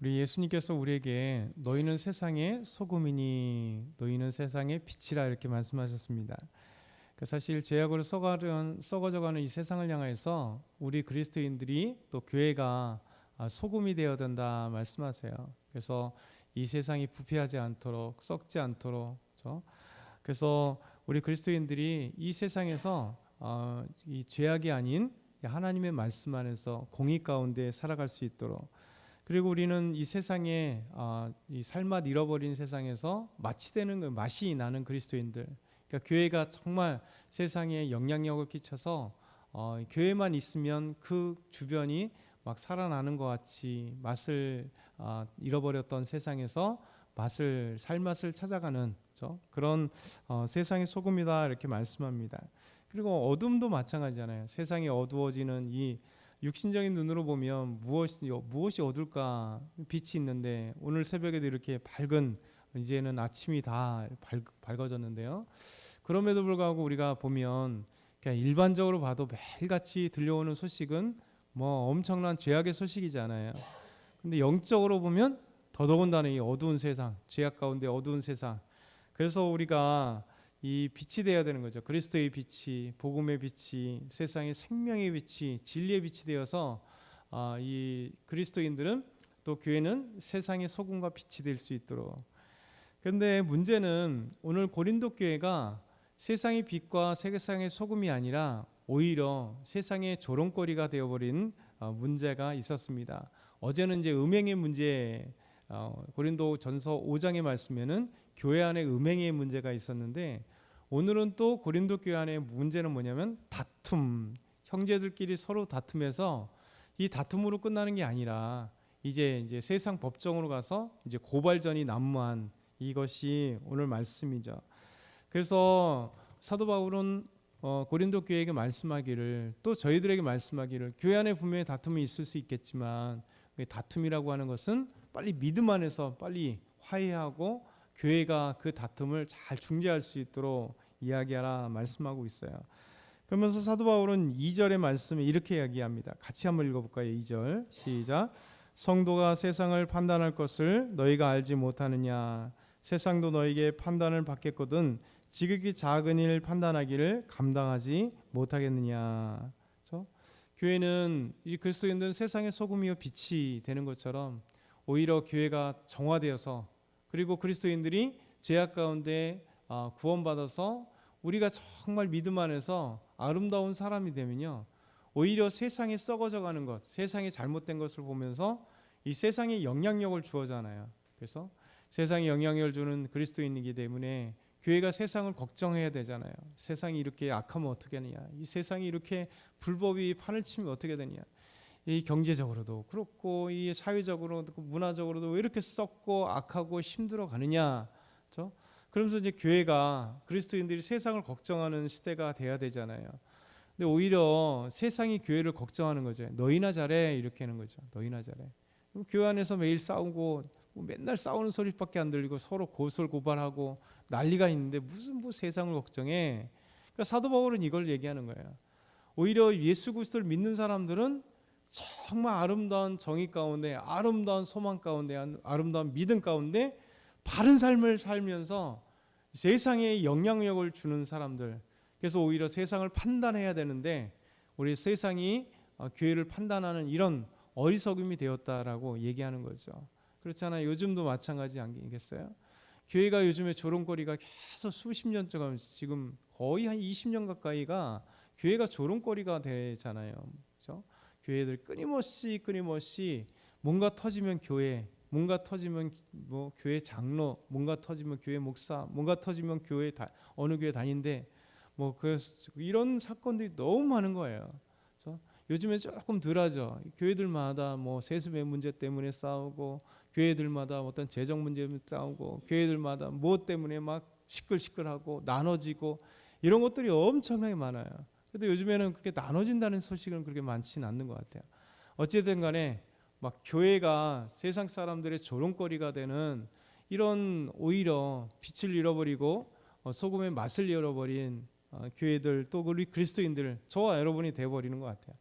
우리 예수님께서 우리에게 너희는 세상의 소금이니 너희는 세상의 빛이라 이렇게 말씀하셨습니다. 사실 죄악으로 썩어져가는 이 세상을 향해서 우리 그리스도인들이 또 교회가 소금이 되어야 된다 말씀하세요. 그래서 이 세상이 부패하지 않도록 썩지 않도록 그래서 우리 그리스도인들이 이 세상에서 이 죄악이 아닌 하나님의 말씀 안에서 공의 가운데 살아갈 수 있도록, 그리고 우리는 이 세상에 이 살맛 잃어버린 세상에서 마취되는 맛이 나는 그리스도인들, 그러니까 교회가 정말 세상에 영향력을 끼쳐서 교회만 있으면 그 주변이 막 살아나는 것 같이 맛을 잃어버렸던 세상에서 살맛을 찾아가는 그런 세상의 소금이다 이렇게 말씀합니다. 그리고 어둠도 마찬가지잖아요. 세상이 어두워지는 이 육신적인 눈으로 보면 무엇이 어둘까? 빛이 있는데 오늘 새벽에도 이렇게 밝은, 이제는 아침이 다 밝아졌는데요. 그럼에도 불구하고 우리가 보면 그냥 일반적으로 봐도 매일같이 들려오는 소식은 뭐 엄청난 죄악의 소식이잖아요. 근데 영적으로 보면 더더군다나 이 어두운 세상, 죄악 가운데 어두운 세상. 그래서 우리가 이 빛이 되어야 되는 거죠. 그리스도의 빛이, 복음의 빛이, 세상의 생명의 빛이, 진리의 빛이 되어서 이 그리스도인들은 또 교회는 세상의 소금과 빛이 될 수 있도록. 그런데 문제는 오늘 고린도 교회가 세상의 빛과 세상의 소금이 아니라 오히려 세상의 조롱거리가 되어버린 문제가 있었습니다. 어제는 이제 음행의 문제, 고린도 전서 5장의 말씀에는 교회 안에 음행의 문제가 있었는데, 오늘은 또 고린도 교회 안에 문제는 뭐냐면 다툼, 형제들끼리 서로 다툼해서 이 다툼으로 끝나는 게 아니라 이제 세상 법정으로 가서 이제 고발전이 난무한 이것이 오늘 말씀이죠. 그래서 사도 바울은 고린도 교회에게 말씀하기를, 또 저희들에게 말씀하기를, 교회 안에 분명히 다툼이 있을 수 있겠지만 다툼이라고 하는 것은 빨리 믿음 안에서 빨리 화해하고 교회가 그 다툼을 잘 중재할 수 있도록 이야기하라 말씀하고 있어요. 그러면서 사도 바울은 2절의 말씀을 이렇게 이야기합니다. 같이 한번 읽어볼까요? 2절 시작. 성도가 세상을 판단할 것을 너희가 알지 못하느냐? 세상도 너희에게 판단을 받겠거든 지극히 작은 일 판단하기를 감당하지 못하겠느냐? 그렇죠? 교회는 이 그리스도인들은 세상의 소금이요 빛이 되는 것처럼 오히려 교회가 정화되어서, 그리고 그리스도인들이 죄악 가운데 구원받아서 우리가 정말 믿음 안에서 아름다운 사람이 되면요, 오히려 세상에 썩어져 가는 것, 세상에 잘못된 것을 보면서 이 세상에 영향력을 주어잖아요. 그래서 세상에 영향력을 주는 그리스도인이기 때문에 교회가 세상을 걱정해야 되잖아요. 세상이 이렇게 악하면 어떻게 하느냐, 이 세상이 이렇게 불법이 판을 치면 어떻게 되느냐, 이 경제적으로도 그렇고 이 사회적으로도 문화적으로도 왜 이렇게 썩고 악하고 힘들어 가느냐. 그렇죠? 그러면서 이제 교회가, 그리스도인들이 세상을 걱정하는 시대가 돼야 되잖아요. 근데 오히려 세상이 교회를 걱정하는 거죠. 너희나 잘해 이렇게 하는 거죠. 너희나 잘해. 그럼 교회 안에서 매일 싸우고 맨날 싸우는 소리밖에 안 들리고 서로 고소고발하고 난리가 있는데 무슨 세상을 걱정해. 그러니까 사도 바울은 이걸 얘기하는 거예요. 오히려 예수 그리스도를 믿는 사람들은 정말 아름다운 정의 가운데, 아름다운 소망 가운데, 아름다운 믿음 가운데 바른 삶을 살면서 세상에 영향력을 주는 사람들. 그래서 오히려 세상을 판단해야 되는데 우리 세상이 교회를 판단하는 이런 어리석음이 되었다라고 얘기하는 거죠. 그렇잖아요. 요즘도 마찬가지 아니겠어요? 교회가 요즘에 조롱거리가 계속 수십 년 동안, 지금 거의 한 20년 가까이가 교회가 조롱거리가 되잖아요. 그렇죠? 교회들 끊임없이 뭔가 터지면 교회, 뭔가 터지면 뭐 교회 장로, 뭔가 터지면 교회 목사, 뭔가 터지면 교회 어느 교회 다닌데 뭐 이런 사건들이 너무 많은 거예요. 그렇죠? 요즘에 조금 덜하죠. 교회들마다 뭐 세습의 문제 때문에 싸우고, 교회들마다 어떤 재정 문제 때문에 싸우고, 교회들마다 뭐 때문에 막 시끌시끌하고 나눠지고 이런 것들이 엄청나게 많아요. 그래도 요즘에는 그렇게 나눠진다는 소식은 그렇게 많지는 않는 것 같아요. 어쨌든 간에 막 교회가 세상 사람들의 조롱거리가 되는 이런, 오히려 빛을 잃어버리고 소금의 맛을 잃어버린 교회들, 또 우리 그리스도인들, 저와 여러분이 되어버리는 것 같아요.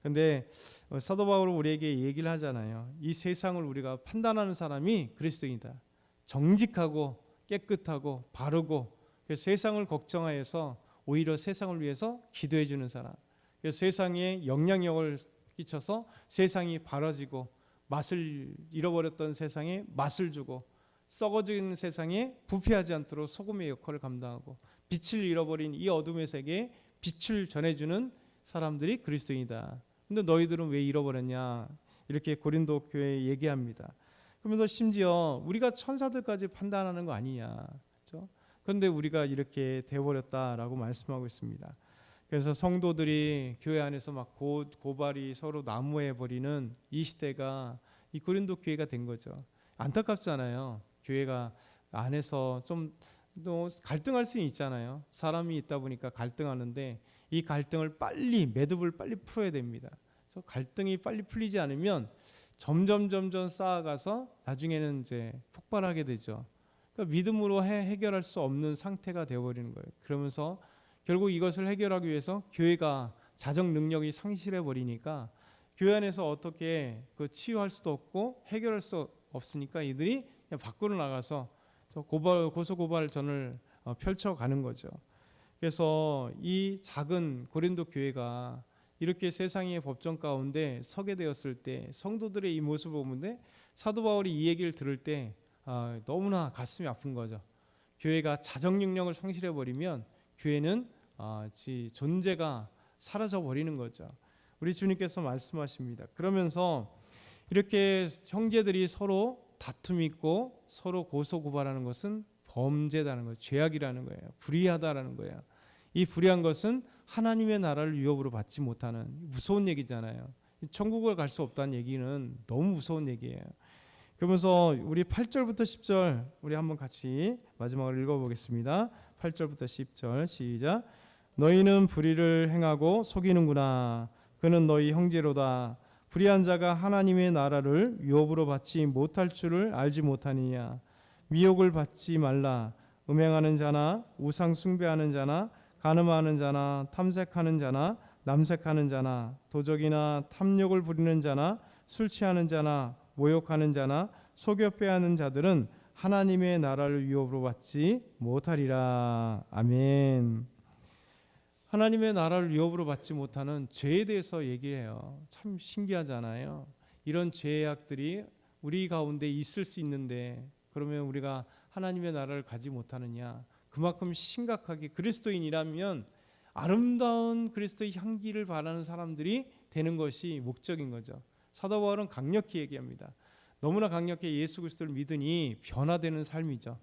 근데 사도 바울은 우리에게 얘기를 하잖아요. 이 세상을 우리가 판단하는 사람이 그리스도인이다. 정직하고 깨끗하고 바르고 세상을 걱정하여서 오히려 세상을 위해서 기도해 주는 사람. 세상에 영향력을 끼쳐서 세상이 바라지고 맛을 잃어버렸던 세상에 맛을 주고 썩어지는 세상에 부패하지 않도록 소금의 역할을 감당하고 빛을 잃어버린 이 어둠의 세계에 빛을 전해주는 사람들이 그리스도인이다. 근데 너희들은 왜 잃어버렸냐? 이렇게 고린도 교회에 얘기합니다. 그러면서 심지어 우리가 천사들까지 판단하는 거 아니냐? 그렇죠? 그런데 우리가 이렇게 되어버렸다라고 말씀하고 있습니다. 그래서 성도들이 교회 안에서 막 고발이 서로 난무해 버리는 이 시대가 이 고린도 교회가 된 거죠. 안타깝잖아요. 교회가 안에서 좀 또 갈등할 수 있잖아요. 사람이 있다 보니까 갈등하는데 이 갈등을 매듭을 빨리 풀어야 됩니다. 그래서 갈등이 빨리 풀리지 않으면 점점 쌓아가서 나중에는 이제 폭발하게 되죠. 그러니까 믿음으로 해결할 수 없는 상태가 되어버리는 거예요. 그러면서 결국 이것을 해결하기 위해서 교회가 자정 능력이 상실해 버리니까 교회 안에서 어떻게 치유할 수도 없고 해결할 수 없으니까 이들이 그냥 밖으로 나가서 고소 고발전을 펼쳐가는 거죠. 그래서 이 작은 고린도 교회가 이렇게 세상의 법정 가운데 서게 되었을 때 성도들의 이 모습을 보는데 사도 바울이 이 얘기를 들을 때 너무나 가슴이 아픈 거죠. 교회가 자정 능력을 상실해 버리면 교회는 존재가 사라져 버리는 거죠. 우리 주님께서 말씀하십니다. 그러면서 이렇게 형제들이 서로 다툼이 있고 서로 고소 고발하는 것은 범죄다는 거예요. 죄악이라는 거예요. 불의하다라는 거예요. 이 불의한 것은 하나님의 나라를 위협으로 받지 못하는 무서운 얘기잖아요. 천국을 갈 수 없다는 얘기는 너무 무서운 얘기예요. 그러면서 우리 8절부터 10절 우리 한번 같이 마지막으로 읽어보겠습니다. 8절부터 10절 시작. 너희는 불의를 행하고 속이는구나. 그는 너희 형제로다. 불의한 자가 하나님의 나라를 유업으로 받지 못할 줄을 알지 못하느냐. 미혹을 받지 말라. 음행하는 자나 우상 숭배하는 자나 간음하는 자나 탐색하는 자나 남색하는 자나 도적이나 탐욕을 부리는 자나 술 취하는 자나 모욕하는 자나 속여 빼앗는 자들은 하나님의 나라를 유업으로 받지 못하리라. 아멘. 하나님의 나라를 유업으로 받지 못하는 죄에 대해서 얘기해요. 참 신기하잖아요. 이런 죄악들이 우리 가운데 있을 수 있는데 그러면 우리가 하나님의 나라를 가지 못하느냐. 그만큼 심각하게 그리스도인이라면 아름다운 그리스도의 향기를 바라는 사람들이 되는 것이 목적인 거죠. 사도 바울은 강력히 얘기합니다. 너무나 강력히 예수 그리스도를 믿으니 변화되는 삶이죠.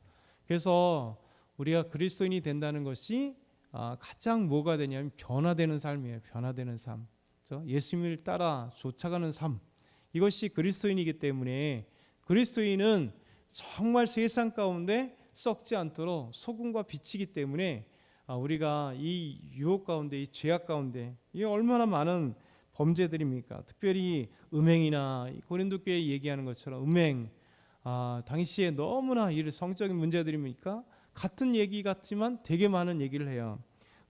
그래서 우리가 그리스도인이 된다는 것이 가장 뭐가 되냐면 변화되는 삶이에요. 변화되는 삶. 예수님을 따라 쫓아가는 삶. 이것이 그리스도인이기 때문에 그리스도인은 정말 세상 가운데 썩지 않도록 소금과 빛이기 때문에 우리가 이 유혹 가운데 이 죄악 가운데 이게 얼마나 많은 범죄들입니까? 특별히 음행이나 고린도 교회 얘기하는 것처럼 음행 당시에 너무나 이 성적인 문제들입니까? 같은 얘기 같지만 되게 많은 얘기를 해요.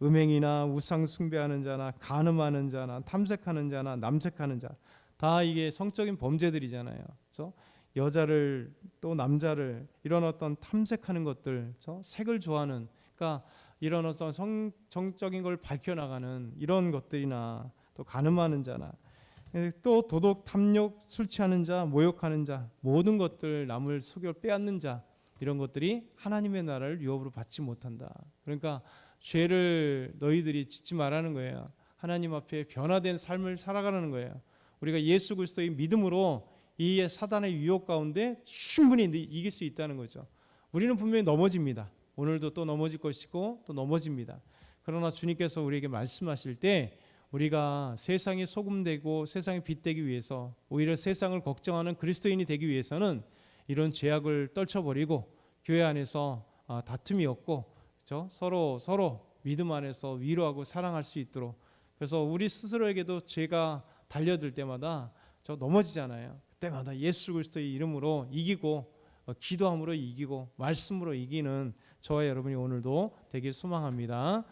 음행이나 우상 숭배하는 자나 간음하는 자나 탐색하는 자나 남색하는 자 다 이게 성적인 범죄들이잖아요. 그렇죠? 여자를 또 남자를 이런 어떤 탐색하는 것들, 그렇죠? 색을 좋아하는 그러니까 이런 어떤 정적인 걸 밝혀나가는 이런 것들이나 또 간음하는 자나 또 도덕 탐욕 술 취하는 자 모욕하는 자 모든 것들 남을 속여 빼앗는 자 이런 것들이 하나님의 나라를 유업으로 받지 못한다. 그러니까 죄를 너희들이 짓지 말라는 거예요. 하나님 앞에 변화된 삶을 살아가라는 거예요. 우리가 예수 그리스도의 믿음으로 이 사단의 유혹 가운데 충분히 이길 수 있다는 거죠. 우리는 분명히 넘어집니다. 오늘도 또 넘어질 것이고 또 넘어집니다. 그러나 주님께서 우리에게 말씀하실 때 우리가 세상에 소금되고 세상에 빛되기 위해서 오히려 세상을 걱정하는 그리스도인이 되기 위해서는 이런 죄악을 떨쳐버리고 교회 안에서 다툼이 없고 그렇죠? 서로 믿음 안에서 위로하고 사랑할 수 있도록 그래서 우리 스스로에게도 죄가 달려들 때마다 저 넘어지잖아요. 그때마다 예수 그리스도의 이름으로 이기고 기도함으로 이기고 말씀으로 이기는 저와 여러분이 오늘도 되길 소망합니다.